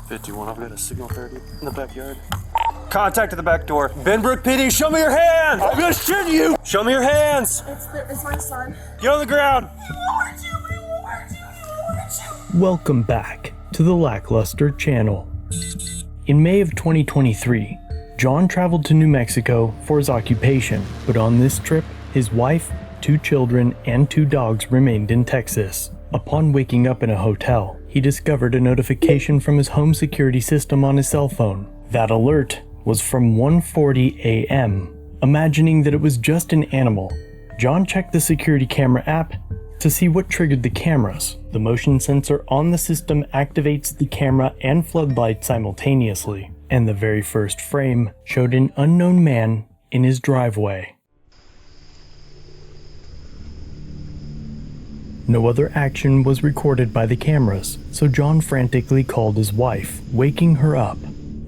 51, I've got a signal 30 in the backyard. Contact at the back door. Benbrook PD, show me your hands! I'm gonna shoot you! Show me your hands! It's my son. Get on the ground! Welcome back to the LackLuster channel. In May of 2023, John traveled to New Mexico for his occupation, but on this trip, his wife, 2 children, and 2 dogs remained in Texas. Upon waking up in a hotel, he discovered a notification from his home security system on his cell phone. That alert was from 1:40 a.m. Imagining that it was just an animal, John checked the security camera app to see what triggered the cameras. The motion sensor on the system activates the camera and floodlight simultaneously, and the very first frame showed an unknown man in his driveway. No other action was recorded by the cameras, so John frantically called his wife, waking her up.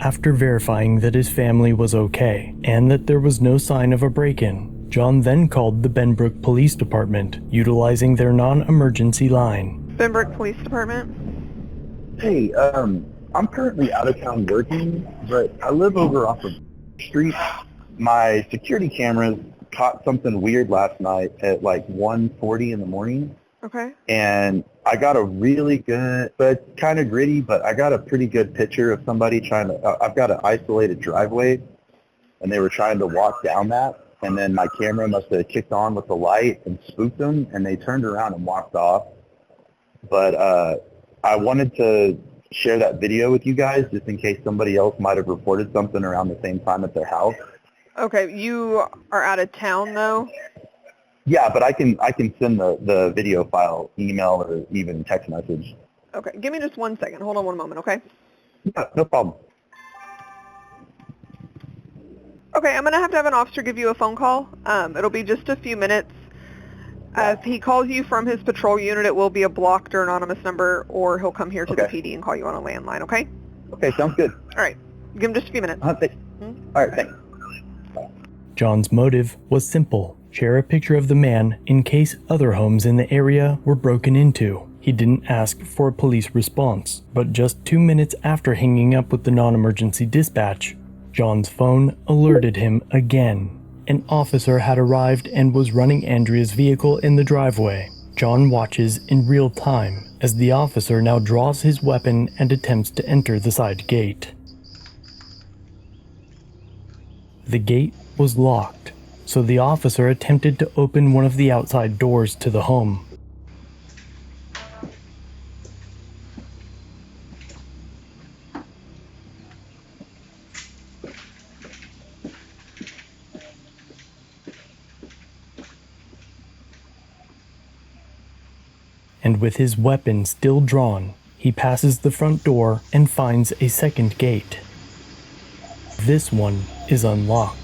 After verifying that his family was okay and that there was no sign of a break-in, John then called the Benbrook Police Department, utilizing their non-emergency line. Benbrook Police Department. Hey, I'm currently out of town working, but I live over off of street. My security cameras caught something weird last night at like 1:40 in the morning. Okay. And I got a really good, but kind of gritty, but I got a pretty good picture of somebody I've got an isolated driveway, and they were trying to walk down that, and then my camera must have kicked on with the light and spooked them, and they turned around and walked off. But I wanted to share that video with you guys just in case somebody else might have reported something around the same time at their house. Okay, you are out of town though? Yeah, but I can send the video file, email, or even text message. Okay, give me just 1 second. Hold on one moment, okay? Yeah, no problem. Okay, I'm going to have an officer give you a phone call. It'll be just a few minutes. If he calls you from his patrol unit, it will be a blocked or anonymous number, or he'll come here to the PD and call you on a landline, okay? Okay, sounds good. All right, give him just a few minutes. All right, thanks. John's motive was simple: share a picture of the man in case other homes in the area were broken into. He didn't ask for a police response, but just 2 minutes after hanging up with the non-emergency dispatch, John's phone alerted him again. An officer had arrived and was running Andrea's vehicle in the driveway. John watches in real time as the officer now draws his weapon and attempts to enter the side gate. The gate was locked, so the officer attempted to open one of the outside doors to the home. And with his weapon still drawn, he passes the front door and finds a second gate. This one is unlocked.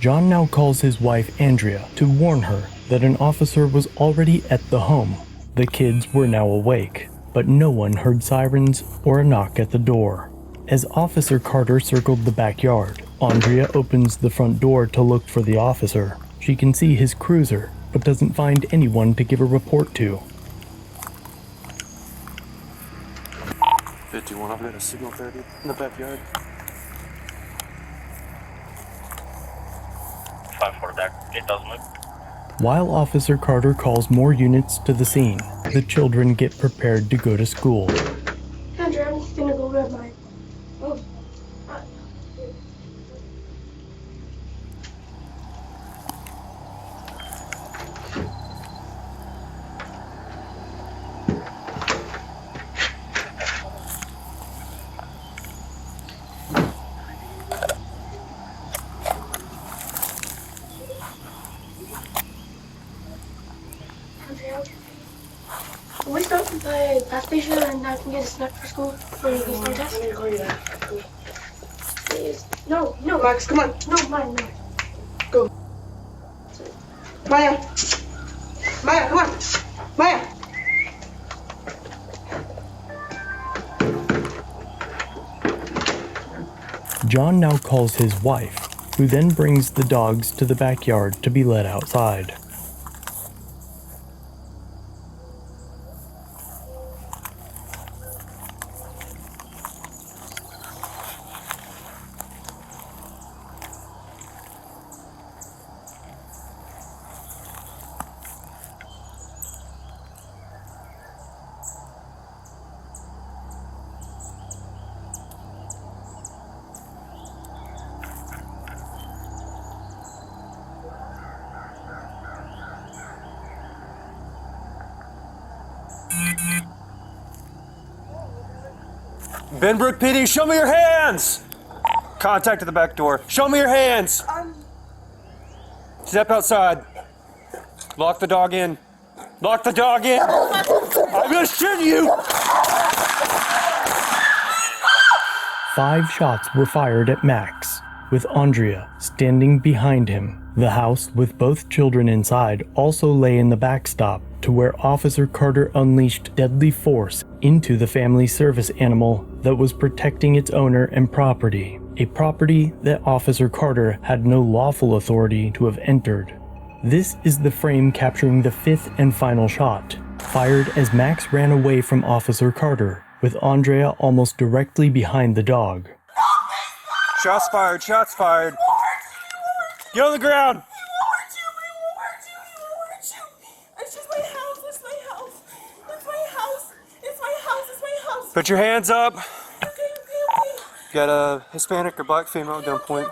John now calls his wife Andrea to warn her that an officer was already at the home. The kids were now awake, but no one heard sirens or a knock at the door. As Officer Carter circled the backyard, Andrea opens the front door to look for the officer. She can see his cruiser, but doesn't find anyone to give a report to. 51, I've got a signal 30 in the backyard. 5-4 back, 8,000 move. While Officer Carter calls more units to the scene, the children get prepared to go to school. Andrew, I'm just gonna go grab mine. Oh. Can we stop by the gas station and I can get a snack for school for the snow test? I'm gonna call you back. Please. No, Max, come on. No, mine. Go. Maya, come on. Maya. John now calls his wife, who then brings the dogs to the backyard to be let outside. Benbrook PD, show me your hands! Contact at the back door. Show me your hands! Step outside. Lock the dog in. Lock the dog in! I'm gonna shoot you! 5 shots were fired at Max, with Andrea standing behind him. The house with both children inside also lay in the backstop to where Officer Carter unleashed deadly force into the family service animal that was protecting its owner and property, a property that Officer Carter had no lawful authority to have entered. This is the frame capturing the 5th and final shot, fired as Max ran away from Officer Carter, with Andrea almost directly behind the dog. Shots fired, shots fired. Get on the ground! Put your hands up. Got a Hispanic or black female at gunpoint.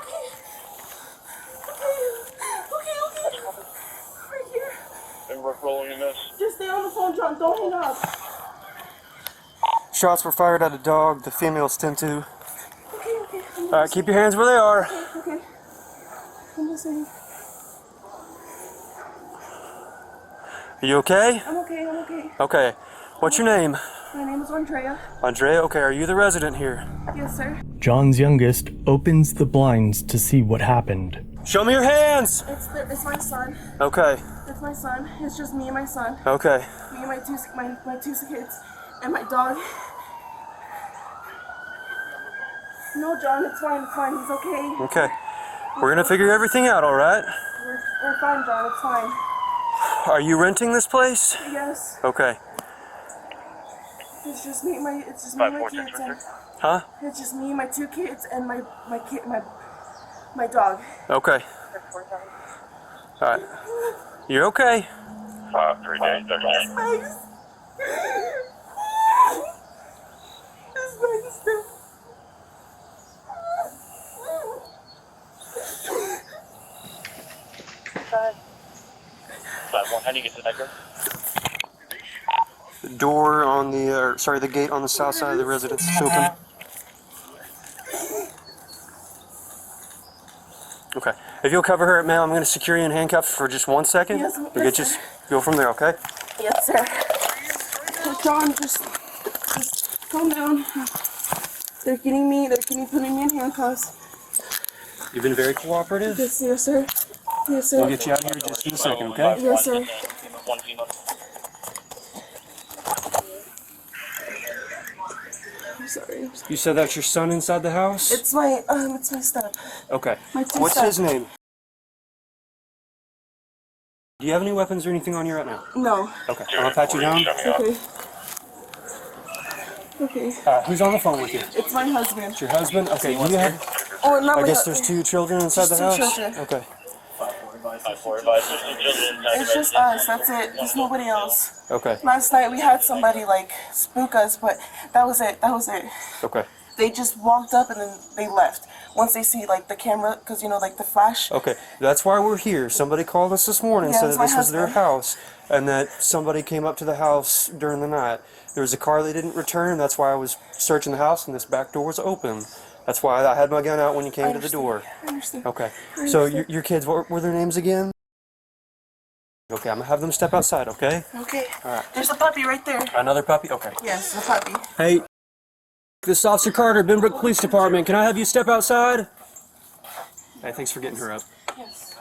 Benbrook rolling in this. Just stay on the phone, John. Don't hang up. Shots were fired at a dog. The female's 10-2. Okay. Alright, keep your hands where they are. Okay. I'm listening. Are you okay? I'm okay. Okay. What's your name? My name is Andrea. Andrea? Okay, are you the resident here? Yes, sir. John's youngest opens the blinds to see what happened. Show me your hands! It's my son. Okay. It's my son. It's just me and my son. Okay. Me and my two kids and my dog. No, John, it's fine. He's okay. Okay. We're gonna figure everything out, alright? We're fine, John. It's fine. Are you renting this place? Yes. Okay. It's just me and my kids. And, Huh? it's just me and my 2 kids and my dog. Okay. Alright. You're okay. 5, 3 days, Thanks. How do you get to that girl? The door on the, the gate on the south side of the residence is open. Okay. If you'll cover her, ma'am, I'm going to secure you in handcuffs for just 1 second. Yes, We'll get you, go from there, okay? Yes, sir. John, just calm down. They're putting me in handcuffs. You've been very cooperative. Yes, sir. Yes, sir. We'll get you out of here just in a second, okay? Yes, sir. One female. I'm sorry. You said that's your son inside the house? It's my step. Okay. My two What's step. his name? Do you have any weapons or anything on you right now? No. Okay. I'm gonna pat you down. Okay. Okay. Who's on the phone with you? It's my husband. It's your husband? Okay. Do you have? Oh, not I my guess there's 2 children inside the Just 2 house. children. Okay. 5-4 advised. There's 2 children inside It's just us. That's it. There's nobody else. Okay. Last night we had somebody spook us, but that was it. Okay. They just walked up and then they left. Once they see the camera, because the flash. Okay. That's why we're here. Somebody called us this morning, Yeah, said it's that this my was their husband. house, and that somebody came up to the house during the night. There was a car they didn't return. That's why I was searching the house, and this back door was open. That's why I had my gun out when you came to the door. I understand. Okay. So your kids, what were their names again? Okay, I'm gonna have them step outside, okay? Okay. All right. There's a puppy right there. Another puppy? Okay. Yes, a puppy. Hey, this is Officer Carter, Benbrook Police Department. Can I have you step outside? Hey, thanks for getting her up. Yes.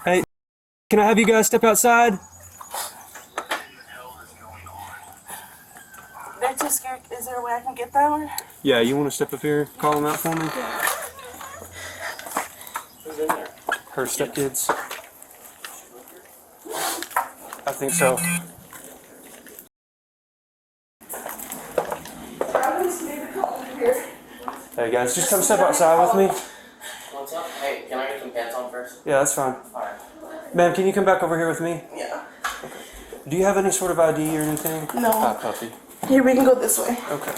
Hey, can I have you guys step outside? They're too scared. Is there a way I can get them? Yeah, you want to step up here, call them out for me? Her stepkids? I think so. Hey guys, just come step outside with me. What's up? Hey, can I get some pants on first? Yeah, that's fine. Alright. Ma'am, can you come back over here with me? Yeah. Do you have any sort of ID or anything? No. Ah, puppy. Here, we can go this way. Okay.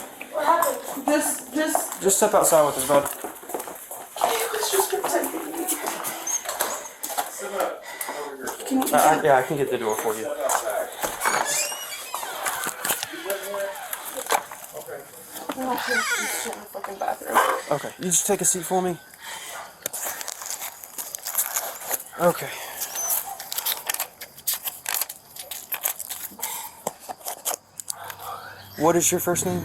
Just. Just step outside with us, bud. Let's just protect me. Yeah, I can get the door for you. Fucking bathroom. Okay, you just take a seat for me. Okay. What is your first name?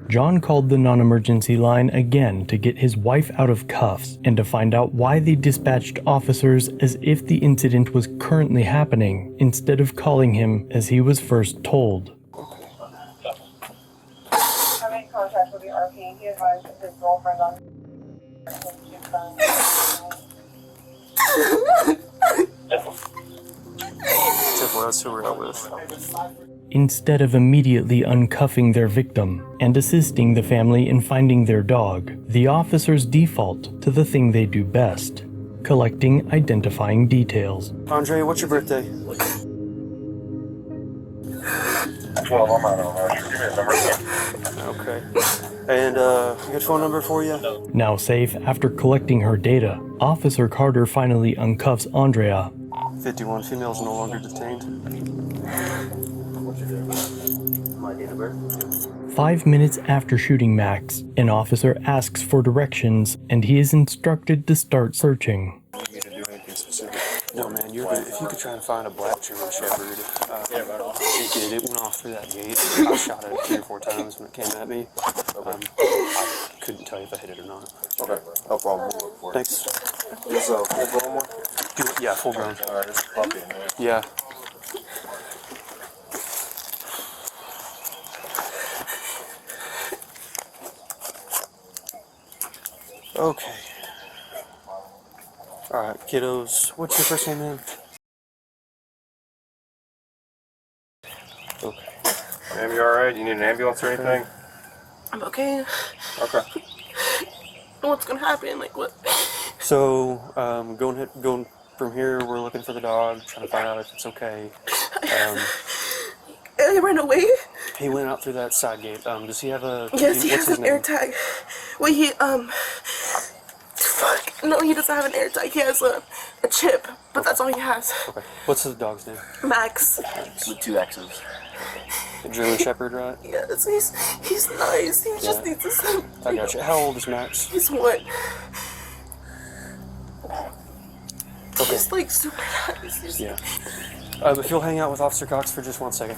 John called the non-emergency line again to get his wife out of cuffs and to find out why they dispatched officers as if the incident was currently happening instead of calling him as he was first told. I'm in contact with the RP. He advised that his girlfriend on Typical, that's who we're out with. Instead of immediately uncuffing their victim and assisting the family in finding their dog, the officers default to the thing they do best, collecting identifying details. Andre, what's your birthday? 12, I'm out on that. Give me a number. Okay. And a good phone number for you? Now safe after collecting her data, Officer Carter finally uncuffs Andrea. 51 females no longer detained. My date of birth? 5 minutes after shooting Max, an officer asks for directions and he is instructed to start searching. No, man, you're good. If you could try and find a black German Shepherd, it did. It went off through that gate. I shot it 3 or 4 times when it came at me. I couldn't tell you if I hit it or not. Okay, no problem. Thanks. Is full grown one? Yeah, full grown. Alright, it's a puppy in there. Yeah. Okay. Alright, kiddos. What's your first name, man? Okay. Ma'am, you alright? You need an ambulance or anything? I'm okay. Okay. What's gonna happen? Like what? So, going from here, we're looking for the dog, trying to find out if it's okay. And he ran away? He went out through that side gate. Does he have a... Yes, he what's has his an name? air tag. Wait, fuck. No, he doesn't have an air tag. He has a chip, but that's all he has. Okay. What's the dog's name? Max. With 2 X's. A German Shepherd, right? Yes, he's nice. He just needs to sleep. I got you. How old is Max? He's 1. Okay. He's like super nice. He's Yeah. If you'll hang out with Officer Cox for just 1 second.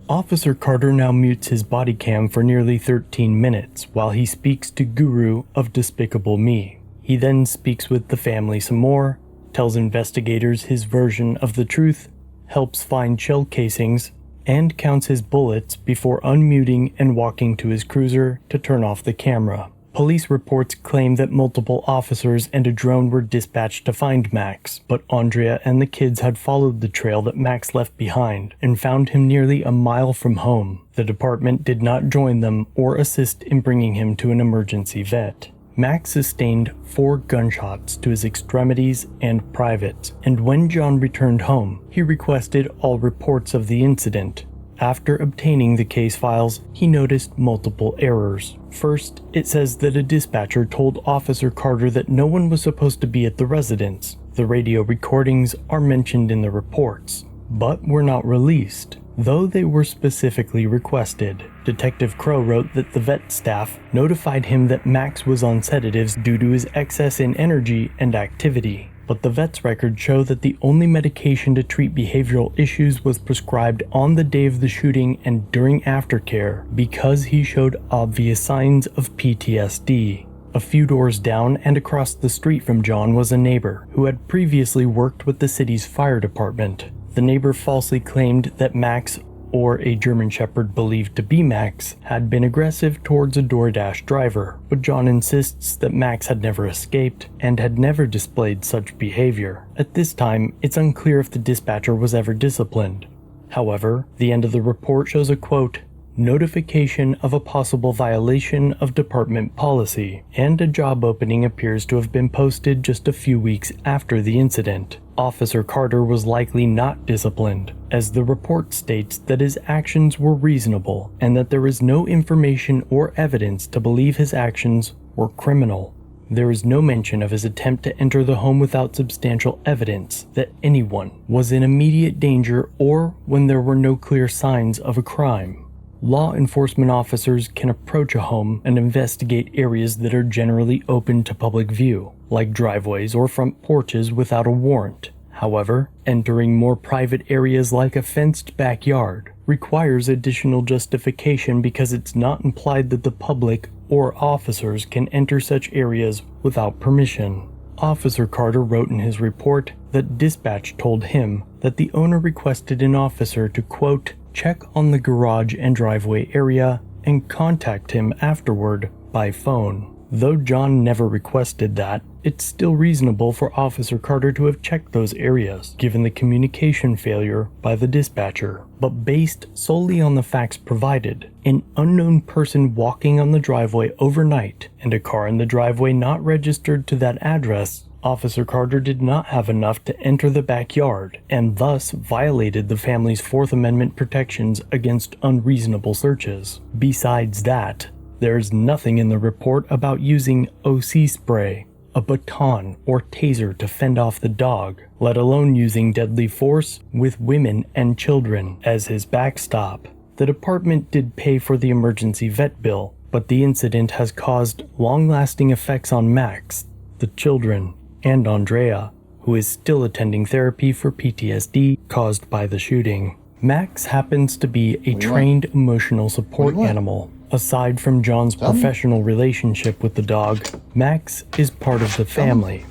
Officer Carter now mutes his body cam for nearly 13 minutes while he speaks to Guru of Despicable Me. He then speaks with the family some more, tells investigators his version of the truth, helps find shell casings, and counts his bullets before unmuting and walking to his cruiser to turn off the camera. Police reports claim that multiple officers and a drone were dispatched to find Max, but Andrea and the kids had followed the trail that Max left behind and found him nearly a mile from home. The department did not join them or assist in bringing him to an emergency vet. Max sustained 4 gunshots to his extremities and privates, and when John returned home, he requested all reports of the incident. After obtaining the case files, he noticed multiple errors. First, it says that a dispatcher told Officer Carter that no one was supposed to be at the residence. The radio recordings are mentioned in the reports, but were not released, though they were specifically requested. Detective Crow wrote that the vet staff notified him that Max was on sedatives due to his excess in energy and activity. But the vet's records show that the only medication to treat behavioral issues was prescribed on the day of the shooting and during aftercare because he showed obvious signs of PTSD. A few doors down and across the street from John was a neighbor who had previously worked with the city's fire department. The neighbor falsely claimed that Max, or a German Shepherd believed to be Max, had been aggressive towards a DoorDash driver, but John insists that Max had never escaped and had never displayed such behavior. At this time, it's unclear if the dispatcher was ever disciplined. However, the end of the report shows a quote, "Notification of a possible violation of department policy," and a job opening appears to have been posted just a few weeks after the incident. Officer Carter was likely not disciplined, as the report states that his actions were reasonable and that there is no information or evidence to believe his actions were criminal. There is no mention of his attempt to enter the home without substantial evidence that anyone was in immediate danger or when there were no clear signs of a crime. Law enforcement officers can approach a home and investigate areas that are generally open to public view, like driveways or front porches without a warrant. However, entering more private areas like a fenced backyard requires additional justification because it's not implied that the public or officers can enter such areas without permission. Officer Carter wrote in his report that dispatch told him that the owner requested an officer to, quote, check on the garage and driveway area and contact him afterward by phone. Though John never requested that, it's still reasonable for Officer Carter to have checked those areas, given the communication failure by the dispatcher. But based solely on the facts provided, an unknown person walking on the driveway overnight and a car in the driveway not registered to that address, Officer Carter did not have enough to enter the backyard and thus violated the family's Fourth Amendment protections against unreasonable searches. Besides that, there's nothing in the report about using OC spray, a baton, or taser to fend off the dog, let alone using deadly force with women and children as his backstop. The department did pay for the emergency vet bill, but the incident has caused long-lasting effects on Max, the children, and Andrea, who is still attending therapy for PTSD caused by the shooting. Max happens to be a trained emotional support animal. Aside from John's professional relationship with the dog, Max is part of the family.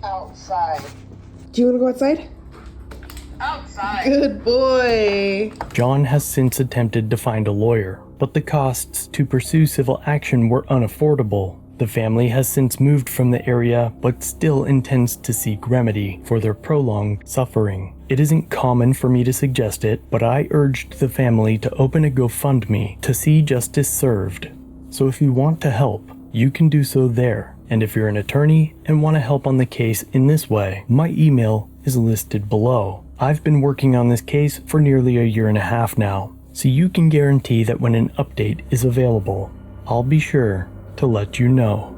Outside. Do you want to go outside? Outside. Good boy. John has since attempted to find a lawyer, but the costs to pursue civil action were unaffordable. The family has since moved from the area, but still intends to seek remedy for their prolonged suffering. It isn't common for me to suggest it, but I urged the family to open a GoFundMe to see justice served. So if you want to help, you can do so there. And if you're an attorney and want to help on the case in this way, my email is listed below. I've been working on this case for nearly a year and a half now, so you can guarantee that when an update is available, I'll be sure to let you know.